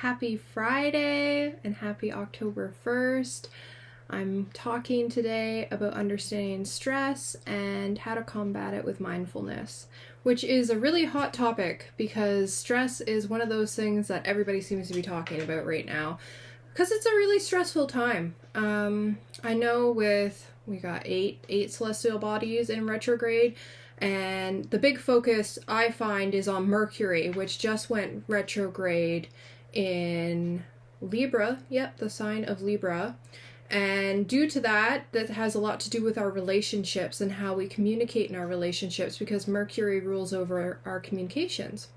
Happy Friday and happy October 1st. I'm talking today about understanding stress and how to combat it with mindfulness, which is a really hot topic because stress is one of those things that everybody seems to be talking about right now because it's a really stressful time. I know we got eight celestial bodies in retrograde, and the big focus I find is on Mercury, which just went retrograde in Libra. Yep, the sign of Libra. And due to that has a lot to do with our relationships and how we communicate in our relationships, because Mercury rules over our communications.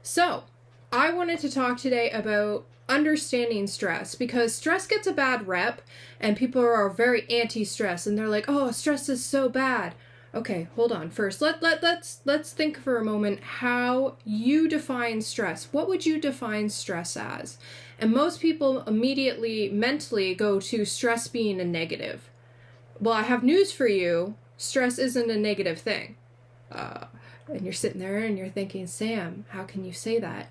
So, I wanted to talk today about understanding stress, because stress gets a bad rep and people are very anti-stress and they're like, oh, stress is so bad. Okay, hold on. First, let's think for a moment how you define stress. What would you define stress as? And most people immediately mentally go to stress being a negative. Well, I have news for you. Stress isn't a negative thing. And you're sitting there and you're thinking, Sam, how can you say that?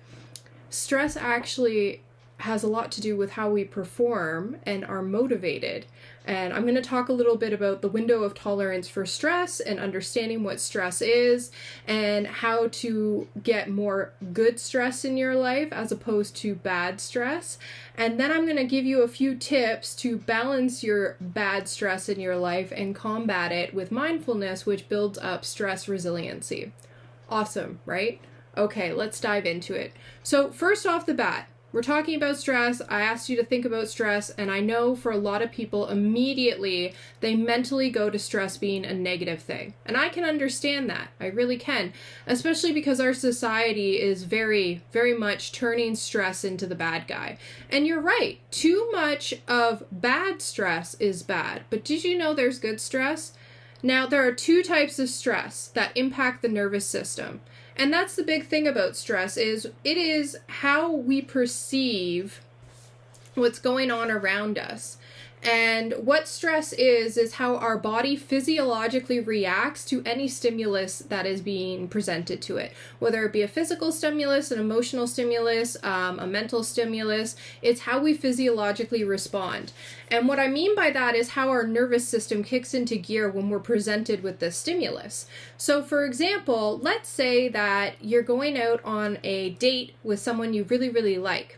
Stress actually has a lot to do with how we perform and are motivated. And I'm going to talk a little bit about the window of tolerance for stress and understanding what stress is and how to get more good stress in your life as opposed to bad stress. And then I'm going to give you a few tips to balance your bad stress in your life and combat it with mindfulness, which builds up stress resiliency. Awesome, right? Okay, let's dive into it. So first off the bat, we're talking about stress. I asked you to think about stress, and I know for a lot of people, immediately they mentally go to stress being a negative thing. And I can understand that. I really can, especially because our society is very, very much turning stress into the bad guy. And you're right, too much of bad stress is bad. But did you know there's good stress? Now, there are two types of stress that impact the nervous system. And that's the big thing about stress, is it is how we perceive what's going on around us. And what stress is how our body physiologically reacts to any stimulus that is being presented to it. Whether it be a physical stimulus, an emotional stimulus, a mental stimulus, it's how we physiologically respond. And what I mean by that is how our nervous system kicks into gear when we're presented with this stimulus. So for example, let's say that you're going out on a date with someone you really, really like.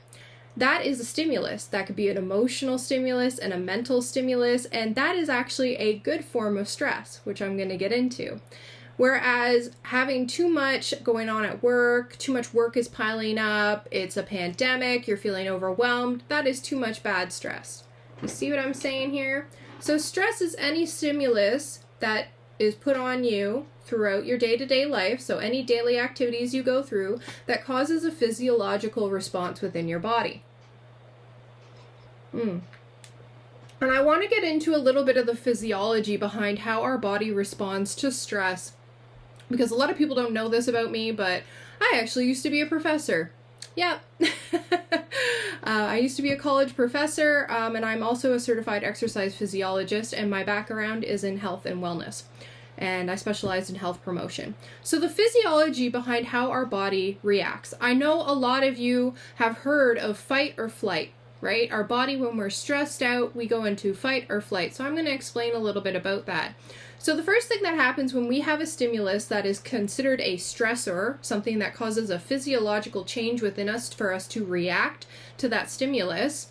That is a stimulus. That could be an emotional stimulus and a mental stimulus, and that is actually a good form of stress, which I'm going to get into. Whereas having too much going on at work, too much work is piling up, it's a pandemic, you're feeling overwhelmed, that is too much bad stress. You see what I'm saying here? So stress is any stimulus that is put on you throughout your day-to-day life, so any daily activities you go through, that causes a physiological response within your body. And I want to get into a little bit of the physiology behind how our body responds to stress, because a lot of people don't know this about me, but I actually used to be a professor. Yeah. I used to be a college professor, and I'm also a certified exercise physiologist, and my background is in health and wellness. And I specialize in health promotion. So the physiology behind how our body reacts. I know a lot of you have heard of fight or flight, right? Our body, when we're stressed out, we go into fight or flight. So I'm going to explain a little bit about that. So the first thing that happens when we have a stimulus that is considered a stressor, something that causes a physiological change within us for us to react to that stimulus,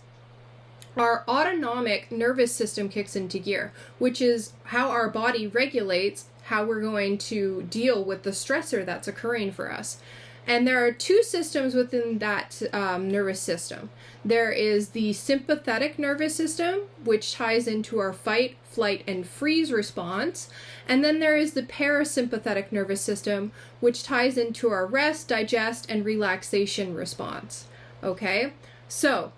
our autonomic nervous system kicks into gear, which is how our body regulates how we're going to deal with the stressor that's occurring for us. And there are two systems within that nervous system. There is the sympathetic nervous system, which ties into our fight, flight, and freeze response. And then there is the parasympathetic nervous system, which ties into our rest, digest, and relaxation response. Okay? So,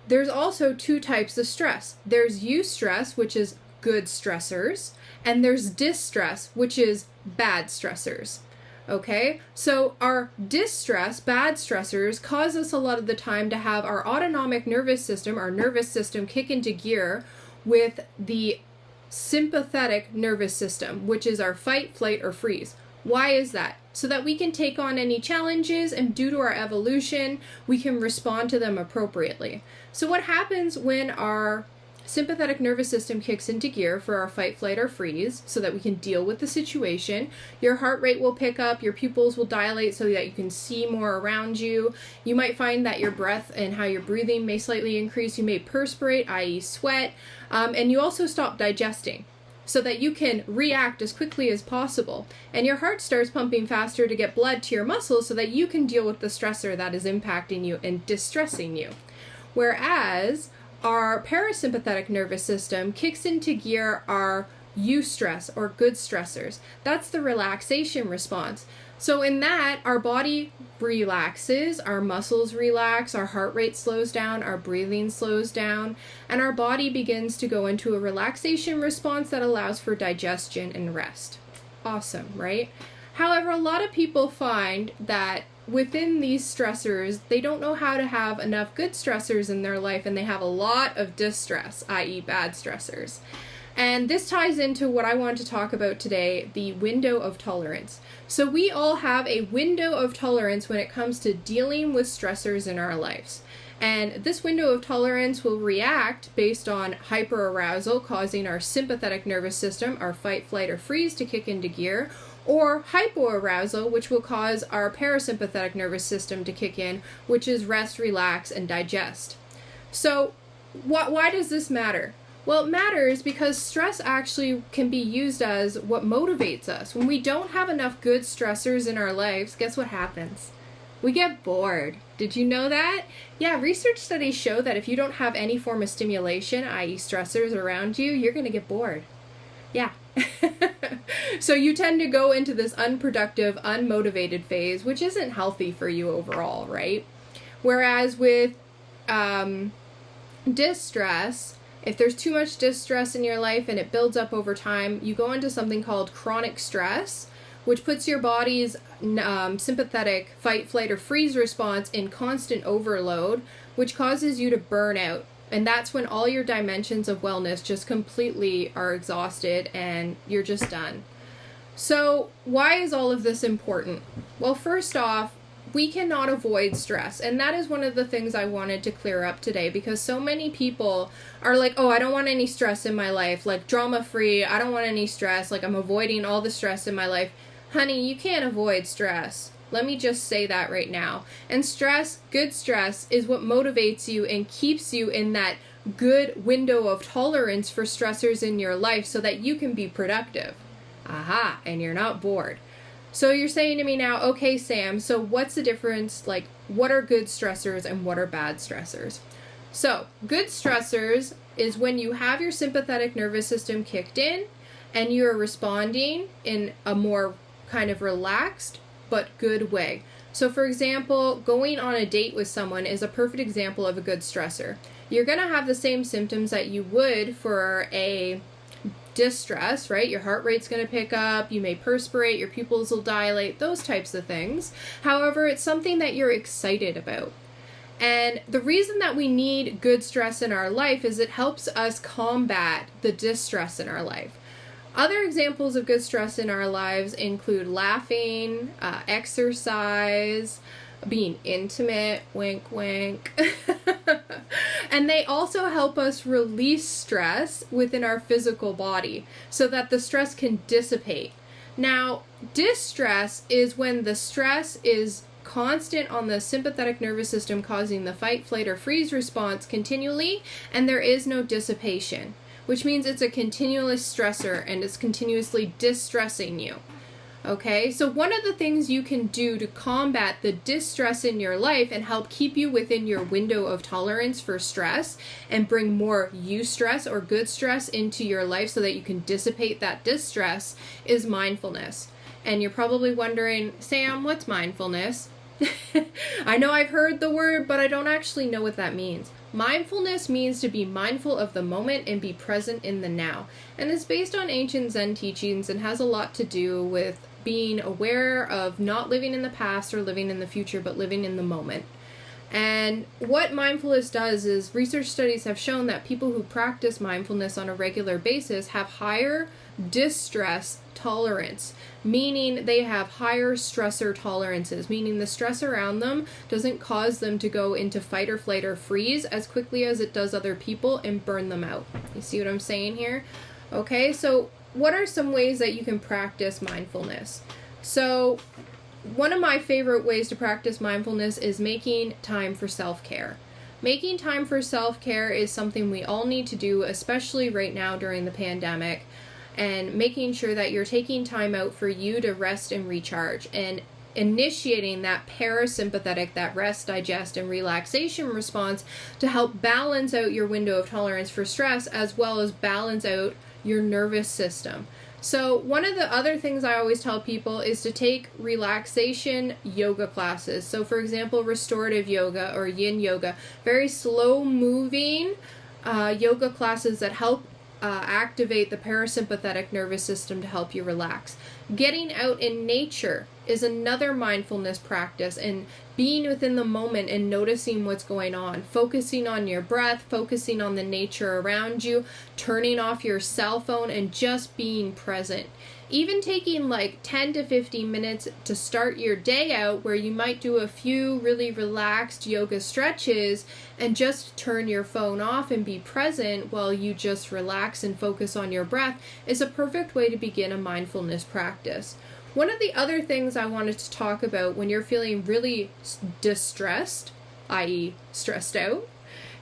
there's also two types of stress. There's eustress, which is good stressors, and there's distress, which is bad stressors. Okay, so our distress, bad stressors, cause us a lot of the time to have our autonomic nervous system, our nervous system, kick into gear with the sympathetic nervous system, which is our fight, flight, or freeze. Why is that? So that we can take on any challenges, and due to our evolution, we can respond to them appropriately. So what happens when our sympathetic nervous system kicks into gear for our fight, flight, or freeze so that we can deal with the situation? Your heart rate will pick up, your pupils will dilate so that you can see more around you. You might find that your breath and how you're breathing may slightly increase. You may perspirate, i.e. sweat, and you also stop digesting so that you can react as quickly as possible. And your heart starts pumping faster to get blood to your muscles so that you can deal with the stressor that is impacting you and distressing you. Whereas our parasympathetic nervous system kicks into gear our eustress or good stressors. That's the relaxation response. So in that, our body relaxes, our muscles relax, our heart rate slows down, our breathing slows down, and our body begins to go into a relaxation response that allows for digestion and rest. Awesome, right? However, a lot of people find that within these stressors, they don't know how to have enough good stressors in their life, and they have a lot of distress, i.e. bad stressors. And this ties into what I want to talk about today, the window of tolerance. So we all have a window of tolerance when it comes to dealing with stressors in our lives. And this window of tolerance will react based on hyperarousal, causing our sympathetic nervous system, our fight, flight, or freeze to kick into gear, or hypoarousal, which will cause our parasympathetic nervous system to kick in, which is rest, relax, and digest. So why does this matter? Well, it matters because stress actually can be used as what motivates us. When we don't have enough good stressors in our lives, guess what happens? We get bored. Did you know that? Yeah, research studies show that if you don't have any form of stimulation, i.e. stressors around you, you're going to get bored. Yeah. So you tend to go into this unproductive, unmotivated phase, which isn't healthy for you overall, right? Whereas with distress, if there's too much distress in your life and it builds up over time, you go into something called chronic stress, which puts your body's sympathetic fight, flight, or freeze response in constant overload, which causes you to burn out. And that's when all your dimensions of wellness just completely are exhausted and you're just done. So why is all of this important? Well, first off, we cannot avoid stress. And that is one of the things I wanted to clear up today, because so many people are like, oh, I don't want any stress in my life, like drama free. I don't want any stress. Like I'm avoiding all the stress in my life. Honey, you can't avoid stress. Let me just say that right now. And stress, good stress, is what motivates you and keeps you in that good window of tolerance for stressors in your life so that you can be productive. Aha, and you're not bored. So you're saying to me now, okay, Sam, so what's the difference? Like, what are good stressors and what are bad stressors? So, good stressors is when you have your sympathetic nervous system kicked in and you're responding in a more kind of relaxed but good way. So for example, going on a date with someone is a perfect example of a good stressor. You're going to have the same symptoms that you would for a distress, right? Your heart rate's going to pick up, you may perspirate, your pupils will dilate, those types of things. However, it's something that you're excited about. And the reason that we need good stress in our life is it helps us combat the distress in our life. Other examples of good stress in our lives include laughing, exercise, being intimate, wink, wink. And they also help us release stress within our physical body so that the stress can dissipate. Now, distress is when the stress is constant on the sympathetic nervous system, causing the fight, flight, or freeze response continually, and there is no dissipation, which means it's a continuous stressor and it's continuously distressing you. Okay, so one of the things you can do to combat the distress in your life and help keep you within your window of tolerance for stress and bring more eustress or good stress into your life so that you can dissipate that distress is mindfulness. And you're probably wondering, Sam, what's mindfulness? I know I've heard the word, but I don't actually know what that means. Mindfulness means to be mindful of the moment and be present in the now. And it's based on ancient Zen teachings and has a lot to do with being aware of not living in the past or living in the future, but living in the moment. And what mindfulness does is research studies have shown that people who practice mindfulness on a regular basis have higher distress tolerance, meaning they have higher stressor tolerances, meaning the stress around them doesn't cause them to go into fight or flight or freeze as quickly as it does other people and burn them out. You see what I'm saying here? Okay, so what are some ways that you can practice mindfulness? So one of my favorite ways to practice mindfulness is making time for self-care. Making time for self-care is something we all need to do, especially right now during the pandemic, and making sure that you're taking time out for you to rest and recharge, and initiating that parasympathetic, that rest, digest, and relaxation response to help balance out your window of tolerance for stress, as well as balance out your nervous system. So one of the other things I always tell people is to take relaxation yoga classes. So for example, restorative yoga or yin yoga, very slow moving yoga classes that help activate the parasympathetic nervous system to help you relax. Getting out in nature is another mindfulness practice, and being within the moment and noticing what's going on, focusing on your breath, focusing on the nature around you, turning off your cell phone and just being present. Even taking like 10 to 15 minutes to start your day out, where you might do a few really relaxed yoga stretches and just turn your phone off and be present while you just relax and focus on your breath, is a perfect way to begin a mindfulness practice. One of the other things I wanted to talk about when you're feeling really distressed, i.e. stressed out,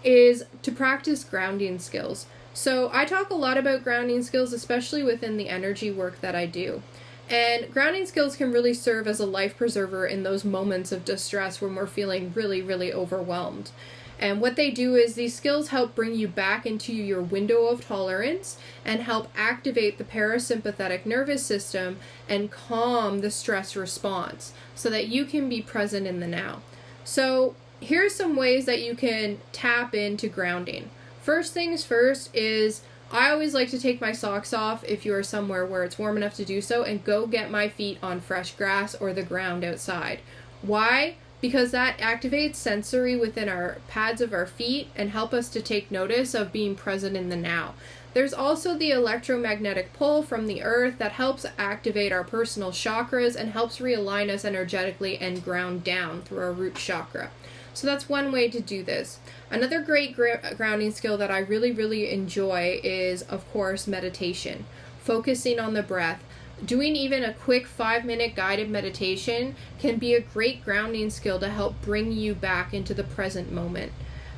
is to practice grounding skills. So I talk a lot about grounding skills, especially within the energy work that I do. And grounding skills can really serve as a life preserver in those moments of distress when we're feeling really, really overwhelmed. And what they do is these skills help bring you back into your window of tolerance and help activate the parasympathetic nervous system and calm the stress response so that you can be present in the now. So here's some ways that you can tap into grounding. First things first is I always like to take my socks off if you are somewhere where it's warm enough to do so and go get my feet on fresh grass or the ground outside. Why? Because that activates sensory within our pads of our feet and help us to take notice of being present in the now. There's also the electromagnetic pull from the earth that helps activate our personal chakras and helps realign us energetically and ground down through our root chakra. So that's one way to do this. Another great grounding skill that I really, really enjoy is, of course, meditation. Focusing on the breath. Doing even a quick 5-minute guided meditation can be a great grounding skill to help bring you back into the present moment.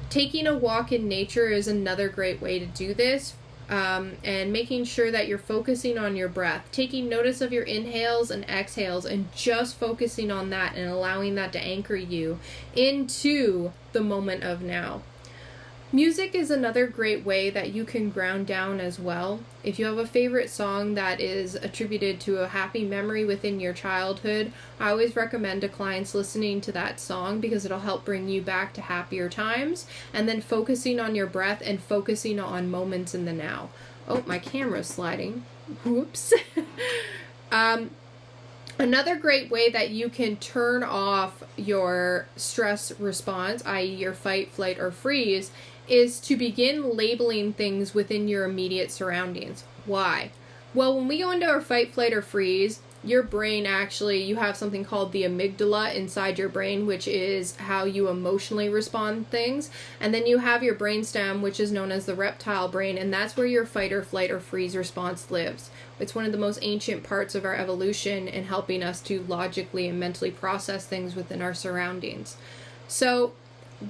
Taking a walk in nature is another great way to do this, and making sure that you're focusing on your breath, taking notice of your inhales and exhales and just focusing on that and allowing that to anchor you into the moment of now. Music is another great way that you can ground down as well. If you have a favorite song that is attributed to a happy memory within your childhood, I always recommend to clients listening to that song because it'll help bring you back to happier times, and then focusing on your breath and focusing on moments in the now. Oh, my camera's sliding. Whoops. Another great way that you can turn off your stress response, i.e. your fight, flight, or freeze, is to begin labeling things within your immediate surroundings. Why? Well, when we go into our fight, flight, or freeze, your brain actually, you have something called the amygdala inside your brain, which is how you emotionally respond to things. And then you have your brainstem, which is known as the reptile brain, and that's where your fight or flight or freeze response lives. It's one of the most ancient parts of our evolution in helping us to logically and mentally process things within our surroundings. So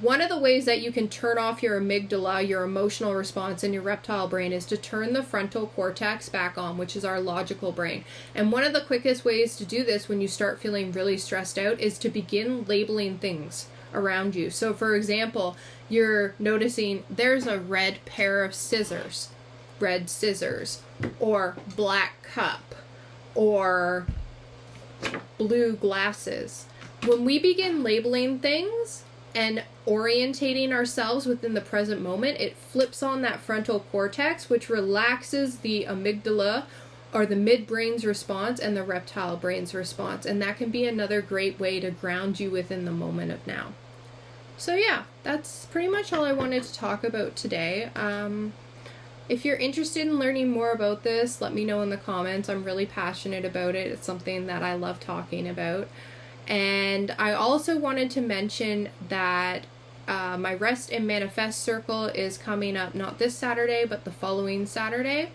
one of the ways that you can turn off your amygdala, your emotional response in your reptile brain, is to turn the frontal cortex back on, which is our logical brain. And one of the quickest ways to do this when you start feeling really stressed out is to begin labeling things around you. So for example, you're noticing there's a red pair of scissors, red scissors, or black cup, or blue glasses. When we begin labeling things and orientating ourselves within the present moment, it flips on that frontal cortex, which relaxes the amygdala or the midbrain's response and the reptile brain's response. And that can be another great way to ground you within the moment of now. So yeah, that's pretty much all I wanted to talk about today. If you're interested in learning more about this, let me know in the comments. I'm really passionate about it. It's something that I love talking about. And I also wanted to mention that my Rest and Manifest Circle is coming up not this Saturday, but the following Saturday.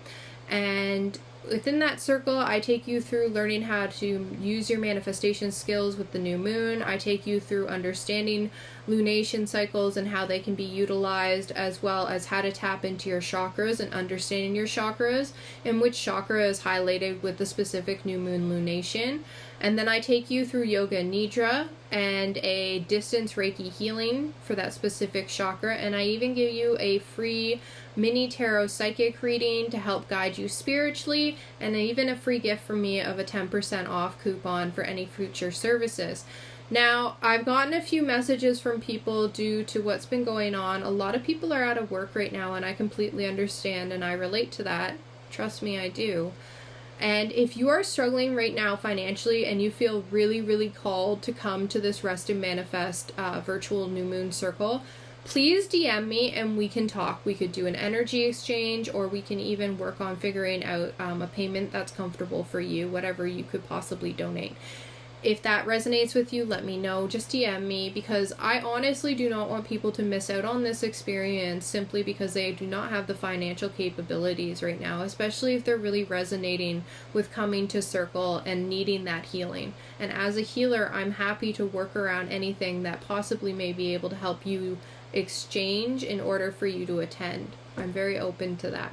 And within that circle, I take you through learning how to use your manifestation skills with the new moon. I take you through understanding lunation cycles and how they can be utilized, as well as how to tap into your chakras and understanding your chakras and which chakra is highlighted with the specific new moon lunation. And then I take you through yoga nidra and a distance Reiki healing for that specific chakra. And I even give you a free mini tarot psychic reading to help guide you spiritually, and even a free gift from me of a 10% off coupon for any future services. Now, I've gotten a few messages from people due to what's been going on. A lot of people are out of work right now, and I completely understand and I relate to that. Trust me, I do. And if you are struggling right now financially and you feel really, really called to come to this Rest and Manifest virtual new moon circle, please DM me and we can talk. We could do an energy exchange, or we can even work on figuring out a payment that's comfortable for you, whatever you could possibly donate. If that resonates with you, let me know. Just DM me, because I honestly do not want people to miss out on this experience simply because they do not have the financial capabilities right now, especially if they're really resonating with coming to Circle and needing that healing. And as a healer, I'm happy to work around anything that possibly may be able to help you exchange in order for you to attend. I'm very open to that.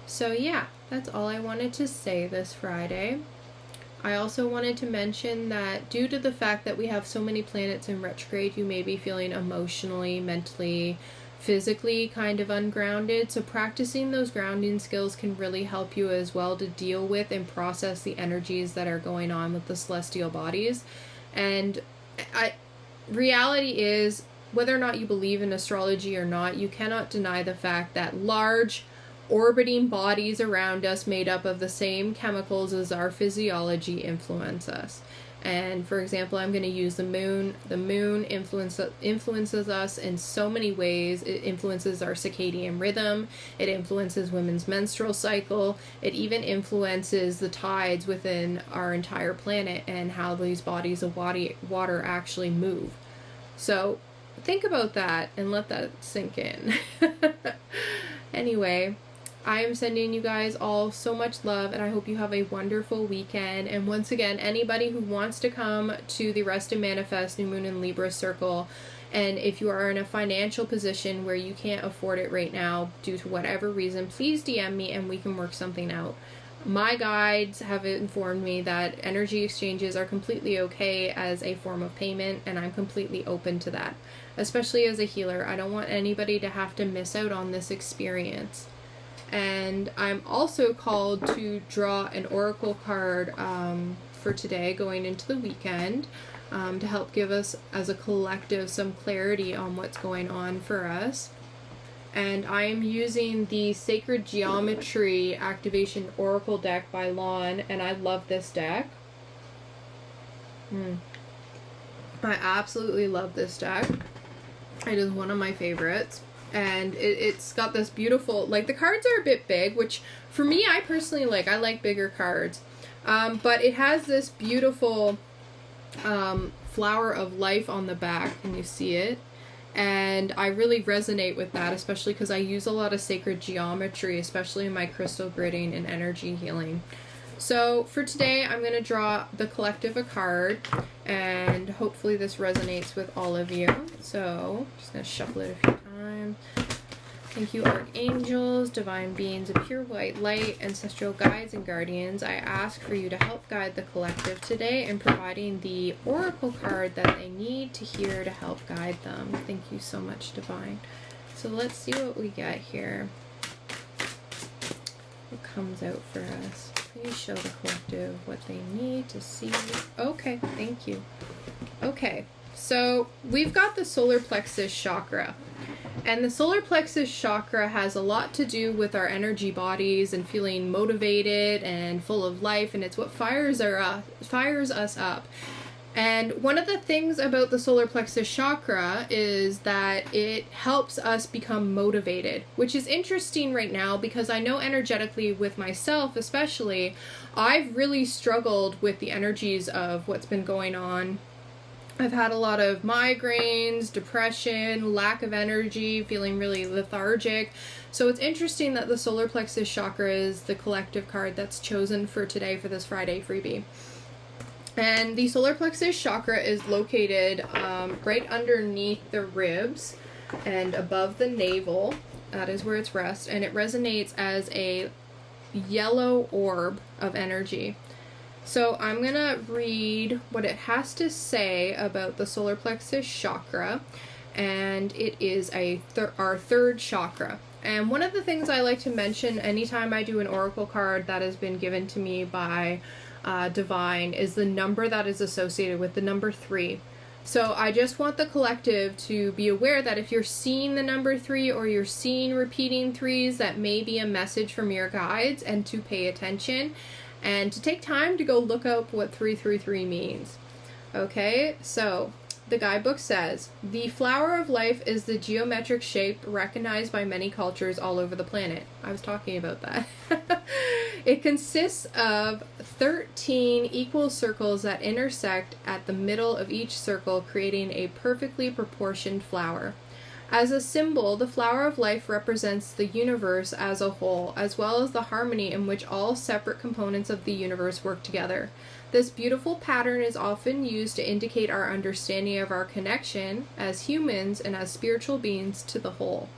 So yeah, that's all I wanted to say this Friday. I also wanted to mention that due to the fact that we have so many planets in retrograde, you may be feeling emotionally, mentally, physically kind of ungrounded. So practicing those grounding skills can really help you as well to deal with and process the energies that are going on with the celestial bodies. And reality is, whether or not you believe in astrology or not, you cannot deny the fact that large orbiting bodies around us made up of the same chemicals as our physiology influence us. And for example, I'm going to use the moon. The moon influences us in so many ways. It influences our circadian rhythm. It influences women's menstrual cycle. It even influences the tides within our entire planet and how these bodies of water actually move. So think about that and let that sink in. Anyway, I am sending you guys all so much love, and I hope you have a wonderful weekend. And once again, anybody who wants to come to the Rest and Manifest New Moon in Libra Circle, and if you are in a financial position where you can't afford it right now due to whatever reason, please DM me and we can work something out. My guides have informed me that energy exchanges are completely okay as a form of payment, and I'm completely open to that. Especially as a healer, I don't want anybody to have to miss out on this experience. And I'm also called to draw an oracle card for today going into the weekend to help give us as a collective some clarity on what's going on for us. And I am using the Sacred Geometry Activation Oracle deck by Lon, and I love this deck. I absolutely love this deck. It is one of my favorites. And it's got this beautiful, like, the cards are a bit big, which for me, I personally like. I like bigger cards. But it has this beautiful flower of life on the back. Can you see it? And I really resonate with that, especially because I use a lot of sacred geometry, especially in my crystal gridding and energy healing. So for today, I'm going to draw the collective a card, and hopefully this resonates with all of you. So I'm just going to shuffle it a few times. Thank you, archangels, divine beings of pure white light, ancestral guides and guardians. I ask for you to help guide the collective today in providing the oracle card that they need to hear to help guide them. Thank you so much, divine. So let's see what we get here. What comes out for us? Please show the collective what they need to see. Okay, thank you. Okay, so we've got the solar plexus chakra. And the solar plexus chakra has a lot to do with our energy bodies and feeling motivated and full of life, and it's what fires us up. And one of the things about the solar plexus chakra is that it helps us become motivated, which is interesting right now because I know energetically with myself especially, I've really struggled with the energies of what's been going on. I've had a lot of migraines, depression, lack of energy, feeling really lethargic. So it's interesting that the solar plexus chakra is the collective card that's chosen for today for this Friday freebie. And the solar plexus chakra is located right underneath the ribs and above the navel. That is where it's rests, and it resonates as a yellow orb of energy. So I'm going to read what it has to say about the solar plexus chakra, and it is our third chakra. And one of the things I like to mention anytime I do an oracle card that has been given to me by divine is the number that is associated with the number 3. So I just want the collective to be aware that if you're seeing the number 3 or you're seeing repeating 3s, that may be a message from your guides, and to pay attention and to take time to go look up what 333 means. Okay, so the guidebook says, the flower of life is the geometric shape recognized by many cultures all over the planet. I was talking about that. It consists of 13 equal circles that intersect at the middle of each circle, creating a perfectly proportioned flower. As a symbol, the flower of life represents the universe as a whole, as well as the harmony in which all separate components of the universe work together. This beautiful pattern is often used to indicate our understanding of our connection as humans and as spiritual beings to the whole.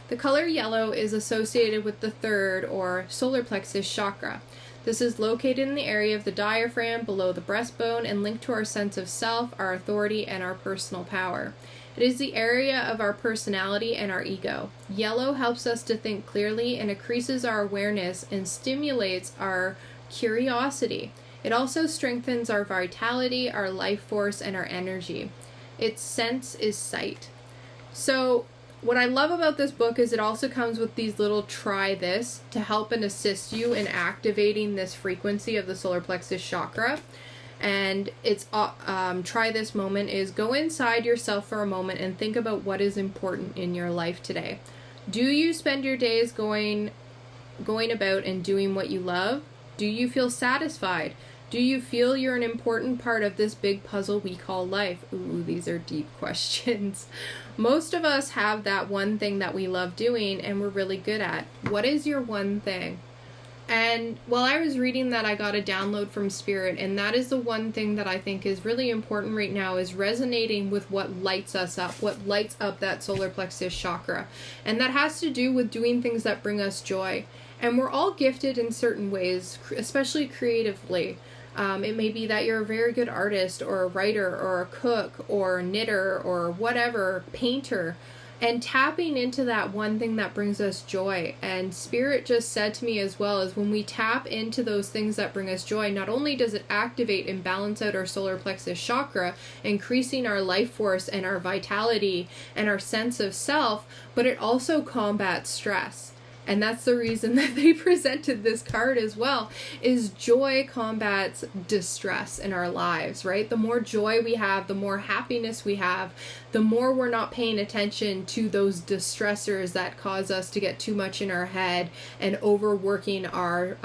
The color yellow is associated with the third or solar plexus chakra. This is located in the area of the diaphragm below the breastbone and linked to our sense of self, our authority, and our personal power. It is the area of our personality and our ego. Yellow helps us to think clearly and increases our awareness and stimulates our curiosity. It also strengthens our vitality, our life force, and our energy. Its sense is sight. So what I love about this book is it also comes with these little try this to help and assist you in activating this frequency of the solar plexus chakra. And it's try this moment is go inside yourself for a moment and think about what is important in your life today. Do you spend your days going about and doing what you love? Do you feel satisfied? Do you feel you're an important part of this big puzzle we call life? Ooh, these are deep questions. Most of us have that one thing that we love doing and we're really good at. What is your one thing? And while I was reading that, I got a download from Spirit, and that is the one thing that I think is really important right now, is resonating with what lights us up, what lights up that solar plexus chakra. And that has to do with doing things that bring us joy. And we're all gifted in certain ways, especially creatively. It may be that you're a very good artist or a writer or a cook or a knitter or whatever, painter. And tapping into that one thing that brings us joy. And Spirit just said to me as well, is when we tap into those things that bring us joy, not only does it activate and balance out our solar plexus chakra, increasing our life force and our vitality and our sense of self, but it also combats stress. And that's the reason that they presented this card as well, is joy combats distress in our lives, right? The more joy we have, the more happiness we have, the more we're not paying attention to those distressors that cause us to get too much in our head and overworking our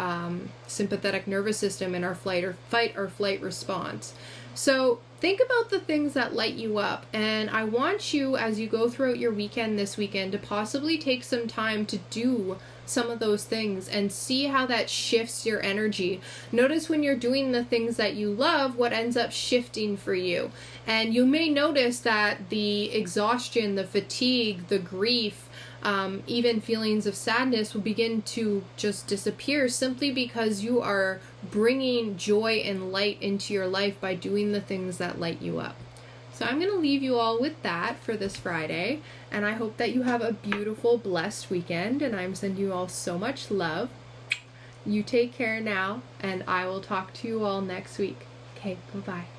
sympathetic nervous system and our fight or flight response. So think about the things that light you up, and I want you, as you go throughout your weekend this weekend, to possibly take some time to do some of those things and see how that shifts your energy. Notice when you're doing the things that you love, what ends up shifting for you. And you may notice that the exhaustion, the fatigue, the grief, even feelings of sadness will begin to just disappear simply because you are bringing joy and light into your life by doing the things that light you up. So I'm going to leave you all with that for this Friday, and I hope that you have a beautiful, blessed weekend, and I'm sending you all so much love. You take care now, and I will talk to you all next week. Okay, bye-bye.